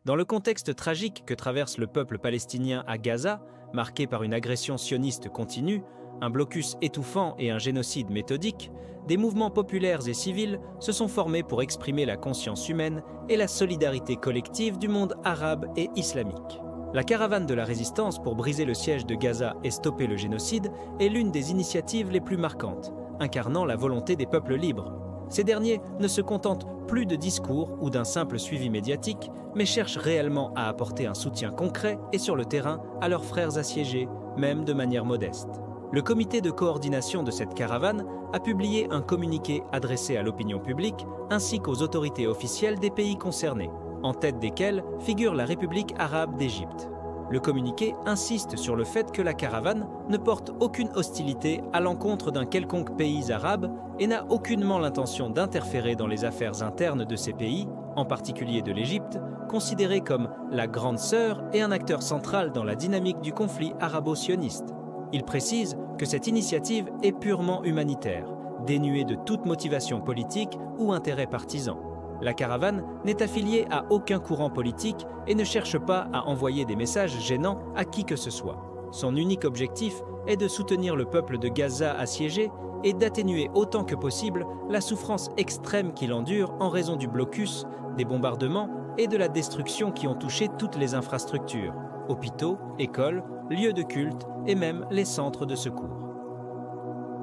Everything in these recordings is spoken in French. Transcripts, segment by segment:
Dans le contexte tragique que traverse le peuple palestinien à Gaza, marqué par une agression sioniste continue, un blocus étouffant et un génocide méthodique, des mouvements populaires et civils se sont formés pour exprimer la conscience humaine et la solidarité collective du monde arabe et islamique. La caravane de la résistance pour briser le siège de Gaza et stopper le génocide est l'une des initiatives les plus marquantes, incarnant la volonté des peuples libres. Ces derniers ne se contentent plus de discours ou d'un simple suivi médiatique, mais cherchent réellement à apporter un soutien concret et sur le terrain à leurs frères assiégés, même de manière modeste. Le comité de coordination de cette caravane a publié un communiqué adressé à l'opinion publique ainsi qu'aux autorités officielles des pays concernés, en tête desquels figure la République arabe d'Égypte. Le communiqué insiste sur le fait que la caravane ne porte aucune hostilité à l'encontre d'un quelconque pays arabe et n'a aucunement l'intention d'interférer dans les affaires internes de ces pays, en particulier de l'Égypte, considérée comme la grande sœur et un acteur central dans la dynamique du conflit arabo-sioniste. Il précise que cette initiative est purement humanitaire, dénuée de toute motivation politique ou intérêt partisan. La caravane n'est affiliée à aucun courant politique et ne cherche pas à envoyer des messages gênants à qui que ce soit. Son unique objectif est de soutenir le peuple de Gaza assiégé et d'atténuer autant que possible la souffrance extrême qu'il endure en raison du blocus, des bombardements et de la destruction qui ont touché toutes les infrastructures, hôpitaux, écoles, lieux de culte et même les centres de secours.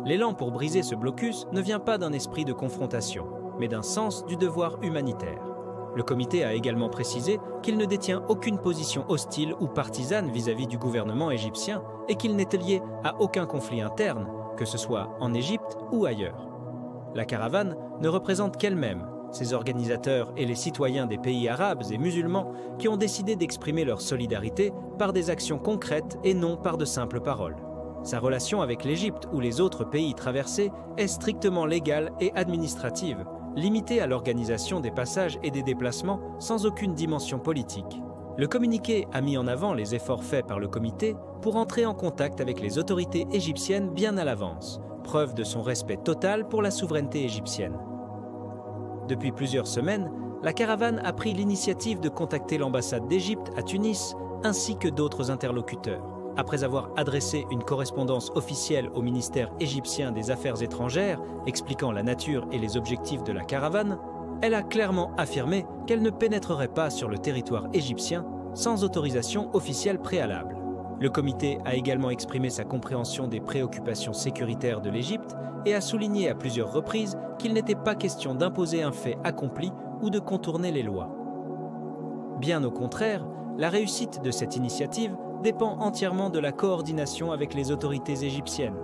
L'élan pour briser ce blocus ne vient pas d'un esprit de confrontation, mais d'un sens du devoir humanitaire. Le comité a également précisé qu'il ne détient aucune position hostile ou partisane vis-à-vis du gouvernement égyptien et qu'il n'est lié à aucun conflit interne, que ce soit en Égypte ou ailleurs. La caravane ne représente qu'elle-même, ses organisateurs et les citoyens des pays arabes et musulmans qui ont décidé d'exprimer leur solidarité par des actions concrètes et non par de simples paroles. Sa relation avec l'Égypte ou les autres pays traversés est strictement légale et administrative, limitée à l'organisation des passages et des déplacements sans aucune dimension politique. Le communiqué a mis en avant les efforts faits par le comité pour entrer en contact avec les autorités égyptiennes bien à l'avance, preuve de son respect total pour la souveraineté égyptienne. Depuis plusieurs semaines, la caravane a pris l'initiative de contacter l'ambassade d'Égypte à Tunis ainsi que d'autres interlocuteurs. Après avoir adressé une correspondance officielle au ministère égyptien des Affaires étrangères expliquant la nature et les objectifs de la caravane, elle a clairement affirmé qu'elle ne pénétrerait pas sur le territoire égyptien sans autorisation officielle préalable. Le comité a également exprimé sa compréhension des préoccupations sécuritaires de l'Égypte et a souligné à plusieurs reprises qu'il n'était pas question d'imposer un fait accompli ou de contourner les lois. Bien au contraire, la réussite de cette initiative dépend entièrement de la coordination avec les autorités égyptiennes.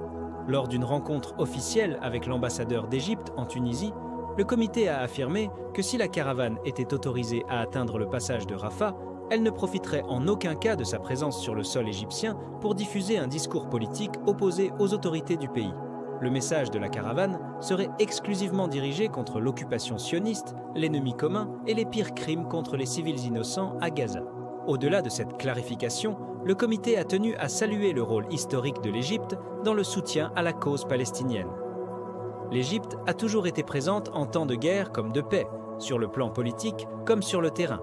Lors d'une rencontre officielle avec l'ambassadeur d'Égypte en Tunisie, le comité a affirmé que si la caravane était autorisée à atteindre le passage de Rafah, elle ne profiterait en aucun cas de sa présence sur le sol égyptien pour diffuser un discours politique opposé aux autorités du pays. Le message de la caravane serait exclusivement dirigé contre l'occupation sioniste, l'ennemi commun et les pires crimes contre les civils innocents à Gaza. Au-delà de cette clarification, le comité a tenu à saluer le rôle historique de l'Égypte dans le soutien à la cause palestinienne. L'Égypte a toujours été présente en temps de guerre comme de paix, sur le plan politique comme sur le terrain.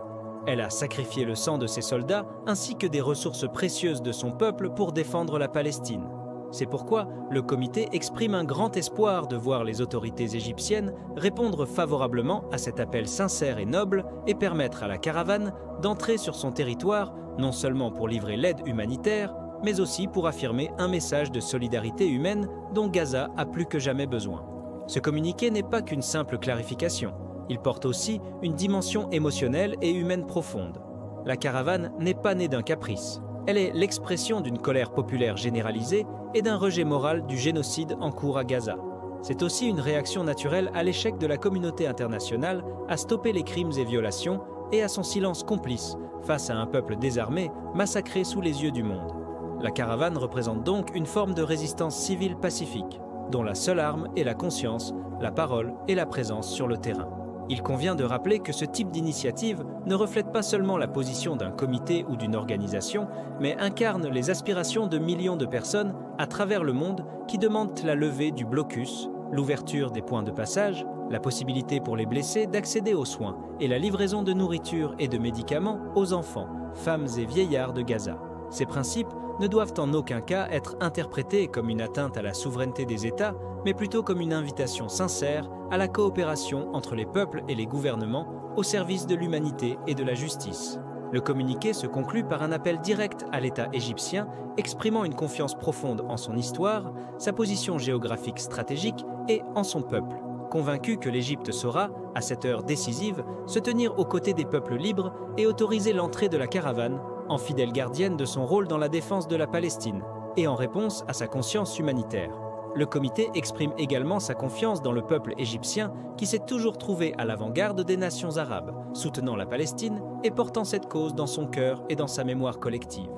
Elle a sacrifié le sang de ses soldats ainsi que des ressources précieuses de son peuple pour défendre la Palestine. C'est pourquoi le comité exprime un grand espoir de voir les autorités égyptiennes répondre favorablement à cet appel sincère et noble et permettre à la caravane d'entrer sur son territoire, non seulement pour livrer l'aide humanitaire, mais aussi pour affirmer un message de solidarité humaine dont Gaza a plus que jamais besoin. Ce communiqué n'est pas qu'une simple clarification, il porte aussi une dimension émotionnelle et humaine profonde. La caravane n'est pas née d'un caprice. Elle est l'expression d'une colère populaire généralisée et d'un rejet moral du génocide en cours à Gaza. C'est aussi une réaction naturelle à l'échec de la communauté internationale à stopper les crimes et violations et à son silence complice face à un peuple désarmé massacré sous les yeux du monde. La caravane représente donc une forme de résistance civile pacifique, dont la seule arme est la conscience, la parole et la présence sur le terrain. Il convient de rappeler que ce type d'initiative ne reflète pas seulement la position d'un comité ou d'une organisation, mais incarne les aspirations de millions de personnes à travers le monde qui demandent la levée du blocus, l'ouverture des points de passage, la possibilité pour les blessés d'accéder aux soins et la livraison de nourriture et de médicaments aux enfants, femmes et vieillards de Gaza. Ces principes ne doivent en aucun cas être interprétés comme une atteinte à la souveraineté des États, mais plutôt comme une invitation sincère à la coopération entre les peuples et les gouvernements au service de l'humanité et de la justice. Le communiqué se conclut par un appel direct à l'État égyptien, exprimant une confiance profonde en son histoire, sa position géographique stratégique et en son peuple, convaincu que l'Égypte saura, à cette heure décisive, se tenir aux côtés des peuples libres et autoriser l'entrée de la caravane, en fidèle gardienne de son rôle dans la défense de la Palestine, et en réponse à sa conscience humanitaire. Le comité exprime également sa confiance dans le peuple égyptien qui s'est toujours trouvé à l'avant-garde des nations arabes, soutenant la Palestine et portant cette cause dans son cœur et dans sa mémoire collective.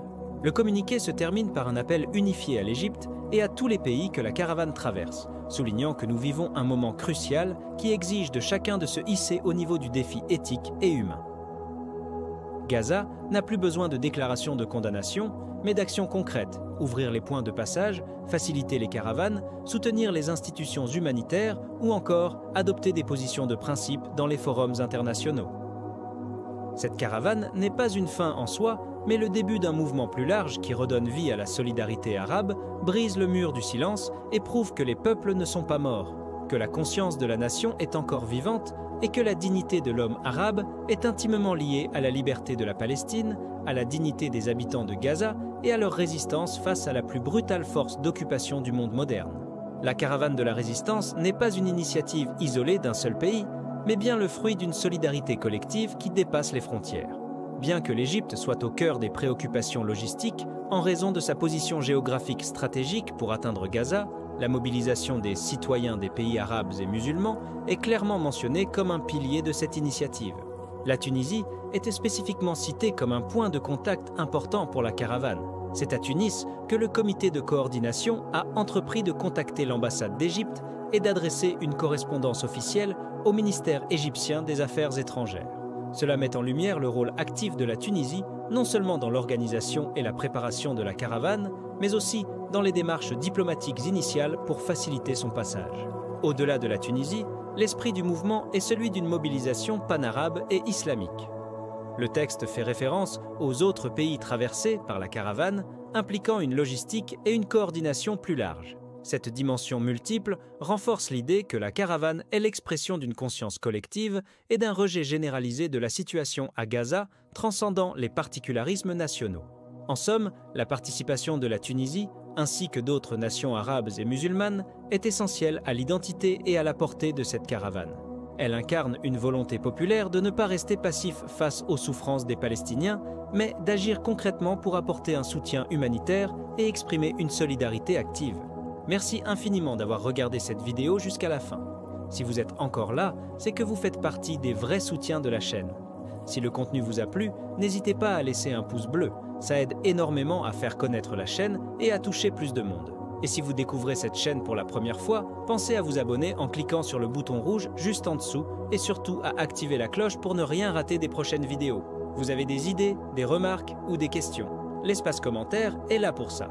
Le communiqué se termine par un appel unifié à l'Égypte et à tous les pays que la caravane traverse, soulignant que nous vivons un moment crucial qui exige de chacun de se hisser au niveau du défi éthique et humain. Gaza n'a plus besoin de déclarations de condamnation, mais d'actions concrètes, ouvrir les points de passage, faciliter les caravanes, soutenir les institutions humanitaires ou encore adopter des positions de principe dans les forums internationaux. Cette caravane n'est pas une fin en soi, mais le début d'un mouvement plus large qui redonne vie à la solidarité arabe, brise le mur du silence et prouve que les peuples ne sont pas morts, que la conscience de la nation est encore vivante et que la dignité de l'homme arabe est intimement liée à la liberté de la Palestine, à la dignité des habitants de Gaza et à leur résistance face à la plus brutale force d'occupation du monde moderne. La caravane de la résistance n'est pas une initiative isolée d'un seul pays, mais bien le fruit d'une solidarité collective qui dépasse les frontières. Bien que l'Égypte soit au cœur des préoccupations logistiques, en raison de sa position géographique stratégique pour atteindre Gaza, la mobilisation des citoyens des pays arabes et musulmans est clairement mentionnée comme un pilier de cette initiative. La Tunisie était spécifiquement citée comme un point de contact important pour la caravane. C'est à Tunis que le comité de coordination a entrepris de contacter l'ambassade d'Égypte et d'adresser une correspondance officielle au ministère égyptien des Affaires étrangères. Cela met en lumière le rôle actif de la Tunisie, non seulement dans l'organisation et la préparation de la caravane, mais aussi dans les démarches diplomatiques initiales pour faciliter son passage. Au-delà de la Tunisie, l'esprit du mouvement est celui d'une mobilisation panarabe et islamique. Le texte fait référence aux autres pays traversés par la caravane, impliquant une logistique et une coordination plus large. Cette dimension multiple renforce l'idée que la caravane est l'expression d'une conscience collective et d'un rejet généralisé de la situation à Gaza, transcendant les particularismes nationaux. En somme, la participation de la Tunisie, ainsi que d'autres nations arabes et musulmanes, est essentielle à l'identité et à la portée de cette caravane. Elle incarne une volonté populaire de ne pas rester passif face aux souffrances des Palestiniens, mais d'agir concrètement pour apporter un soutien humanitaire et exprimer une solidarité active. Merci infiniment d'avoir regardé cette vidéo jusqu'à la fin. Si vous êtes encore là, c'est que vous faites partie des vrais soutiens de la chaîne. Si le contenu vous a plu, n'hésitez pas à laisser un pouce bleu. Ça aide énormément à faire connaître la chaîne et à toucher plus de monde. Et si vous découvrez cette chaîne pour la première fois, pensez à vous abonner en cliquant sur le bouton rouge juste en dessous et surtout à activer la cloche pour ne rien rater des prochaines vidéos. Vous avez des idées, des remarques ou des questions? L'espace commentaire est là pour ça.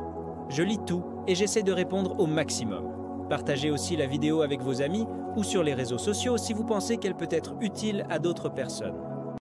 Je lis tout et j'essaie de répondre au maximum. Partagez aussi la vidéo avec vos amis ou sur les réseaux sociaux si vous pensez qu'elle peut être utile à d'autres personnes.